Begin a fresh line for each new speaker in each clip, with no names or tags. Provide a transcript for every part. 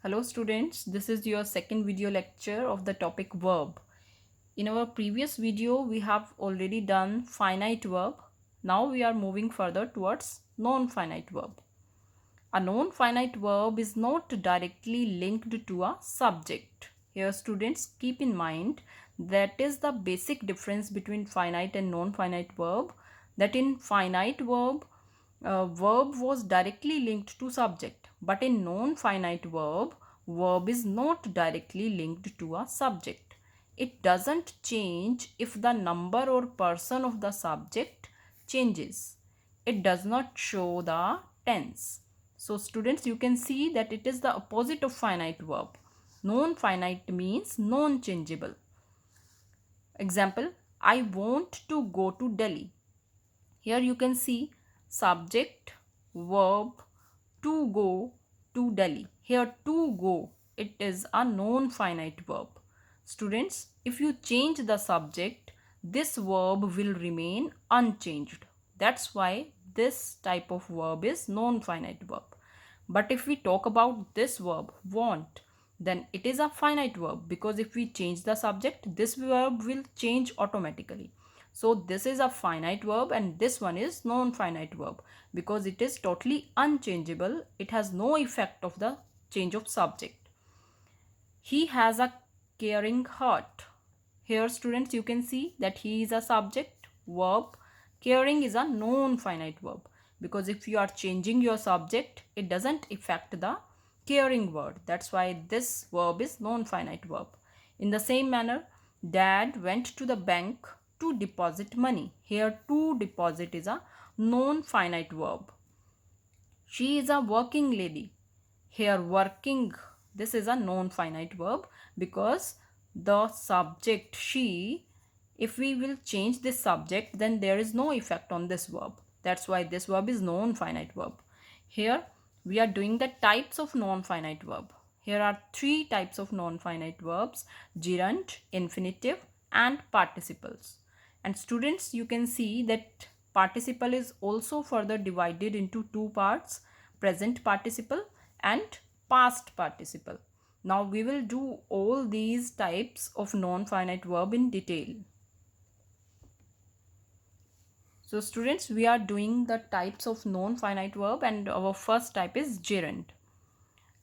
Hello students, this is your second video lecture of the topic verb. In our previous video, we have already done finite verb. Now we are moving further towards non-finite verb. A non-finite verb is not directly linked to a subject. Here students, keep in mind that is the basic difference between finite and non-finite verb. That in finite verb, verb was directly linked to subject, but in non-finite verb, verb is not directly linked to a subject. It doesn't change if the number or person of the subject changes. It does not show the tense. So students, you can see that it is the opposite of finite verb. Non-finite means non-changeable. Example, I want to go to Delhi. Here you can see subject, verb, to go to Delhi. Here to go, it is a non-finite verb. Students, if you change the subject, this verb will remain unchanged. That's why this type of verb is non-finite verb. But if we talk about this verb, want, then it is a finite verb, because if we change the subject, this verb will change automatically. So this is a finite verb and this one is non-finite verb because it is totally unchangeable. It has no effect of the change of subject. He has a caring heart. Here students, you can see that he is a subject, verb. Caring is a non-finite verb because if you are changing your subject, it doesn't affect the caring word. That's why this verb is non-finite verb. In the same manner, dad went to the bank to deposit money. Here to deposit is a non-finite verb. She is a working lady. Here working, this is a non-finite verb because the subject she, if we will change this subject, then there is no effect on this verb. That's why this verb is non-finite verb. Here we are doing the types of non-finite verb. Here are three types of non-finite verbs: gerund, infinitive and participles. And students, you can see that participle is also further divided into two parts: present participle and past participle. Now we will do all these types of non-finite verb in detail. So students, we are doing the types of non-finite verb and our first type is gerund.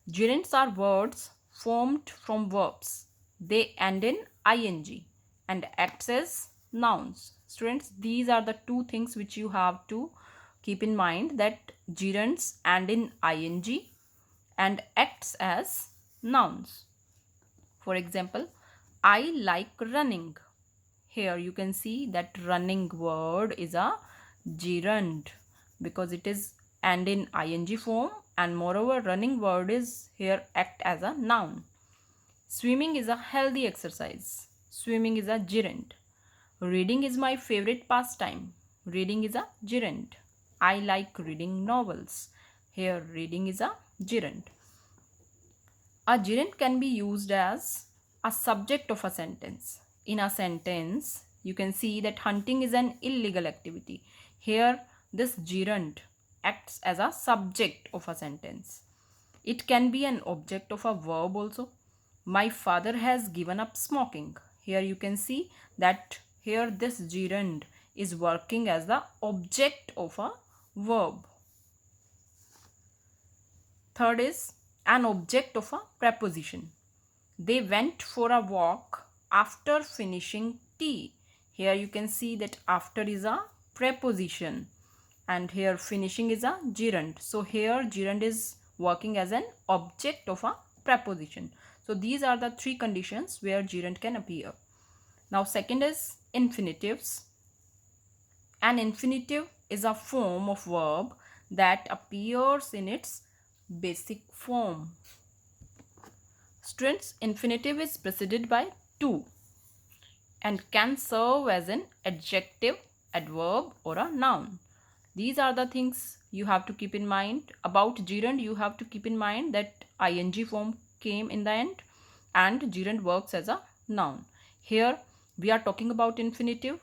Gerunds are words formed from verbs. They end in ing and acts as nouns. Students, these are the two things which you have to keep in mind, that gerunds end in ing and acts as nouns. For example, I like running. Here you can see that running word is a gerund because it is end in ing form, and moreover running word is here act as a noun. Swimming is a healthy exercise. Swimming is a gerund. Reading is my favorite pastime. Reading is a gerund. I like reading novels. Here reading is a gerund. A gerund can be used as a subject of a sentence. In a sentence, you can see that hunting is an illegal activity. Here, this gerund acts as a subject of a sentence. It can be an object of a verb also. My father has given up smoking. Here you can see that here this gerund is working as the object of a verb. Third is an object of a preposition. They went for a walk after finishing tea. Here you can see that after is a preposition and here finishing is a gerund. So here gerund is working as an object of a preposition. So these are the three conditions where gerund can appear. Now second is infinitives. An infinitive is a form of verb that appears in its basic form. Students, infinitive is preceded by to and can serve as an adjective, adverb or a noun. These are the things you have to keep in mind. About gerund, you have to keep in mind that ing form came in the end and gerund works as a noun. Here we are talking about infinitive.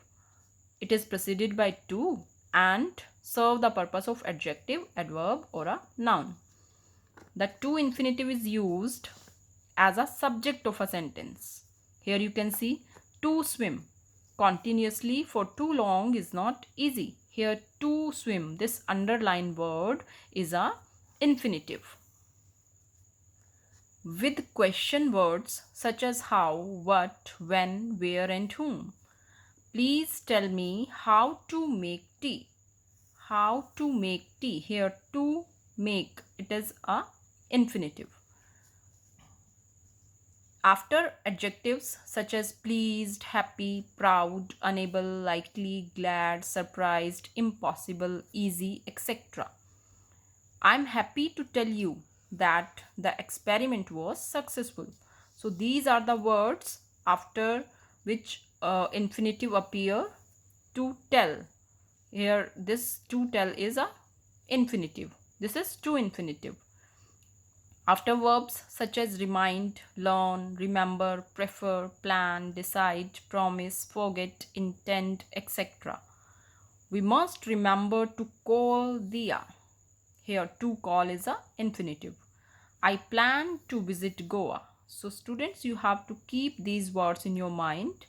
It is preceded by to and serve the purpose of adjective, adverb or a noun. The to infinitive is used as a subject of a sentence. Here you can see to swim continuously for too long is not easy. Here to swim, this underlined word is a infinitive. With question words such as how, what, when, where and whom. Please tell me how to make tea. How to make tea. Here to make, it is a infinitive. After adjectives such as pleased, happy, proud, unable, likely, glad, surprised, impossible, easy, etc. I'm happy to tell you that the experiment was successful. So these are the words after which infinitive appear. To tell. Here this to tell is a infinitive. This is to infinitive. After verbs such as remind, learn, remember, prefer, plan, decide, promise, forget, intend, etc. We must remember to call Diya. Here to call is a infinitive. I plan to visit Goa. So students, you have to keep these words in your mind.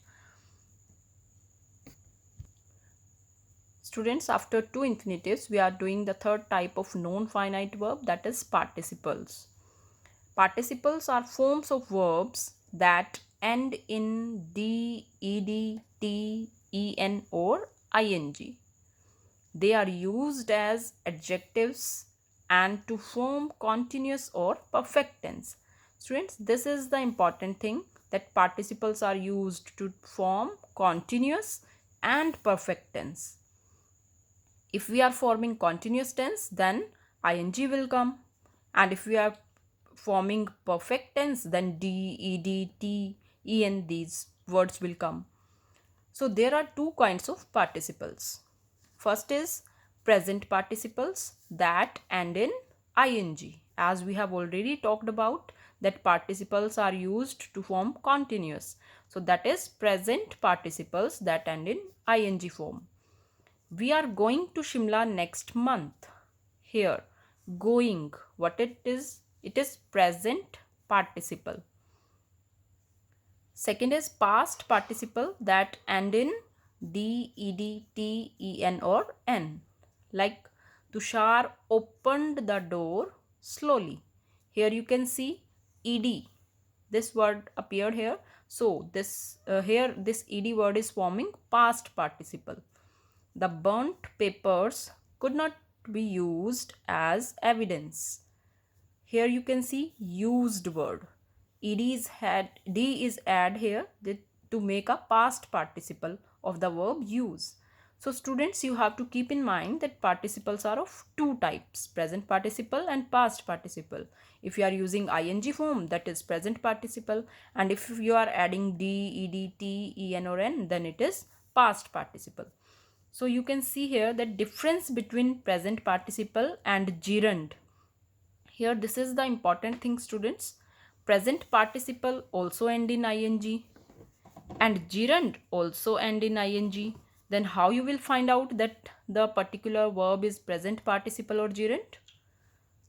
Students, after to infinitives, we are doing the third type of non-finite verb, that is participles. Participles are forms of verbs that end in d, ed, t, en or ing. They are used as adjectives and to form continuous or perfect tense. Students, this is the important thing, that participles are used to form continuous and perfect tense. If we are forming continuous tense, then ing will come, and if we are forming perfect tense, then d, ed, t, en, these words will come. So there are two kinds of participles. First is present participles that end in ing. As we have already talked about, that participles are used to form continuous. So that is present participles that end in ing form. We are going to Shimla next month. Here, going, what it is? It is present participle. Second is past participle that end in d, ed, t, en or n. Like Tushar opened the door slowly. Here you can see ed. This word appeared here. So this here this ed word is forming past participle. The burnt papers could not be used as evidence. Here you can see used word. D is add here to make a past participle of the verb use. So students, you have to keep in mind that participles are of two types, present participle and past participle. If you are using ing form, that is present participle, and if you are adding d, ed, t, en or n, then it is past participle. So you can see here the difference between present participle and gerund. Here this is the important thing, students. Present participle also end in ing and gerund also end in ing. Then how you will find out that the particular verb is present participle or gerund?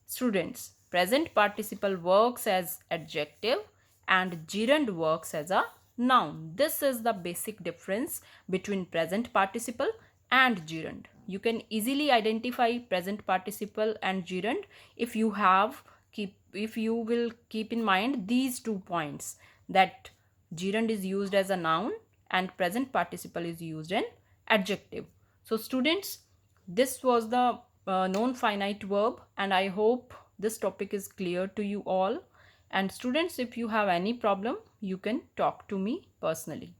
Students, present participle works as adjective and gerund works as a noun. This is the basic difference between present participle and gerund. You can easily identify present participle and gerund if you will keep in mind these 2 points, that gerund is used as a noun and present participle is used in adjective. So students, this was the non-finite verb, and I hope this topic is clear to you all. And students, if you have any problem, you can talk to me personally.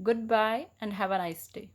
Goodbye and have a nice day.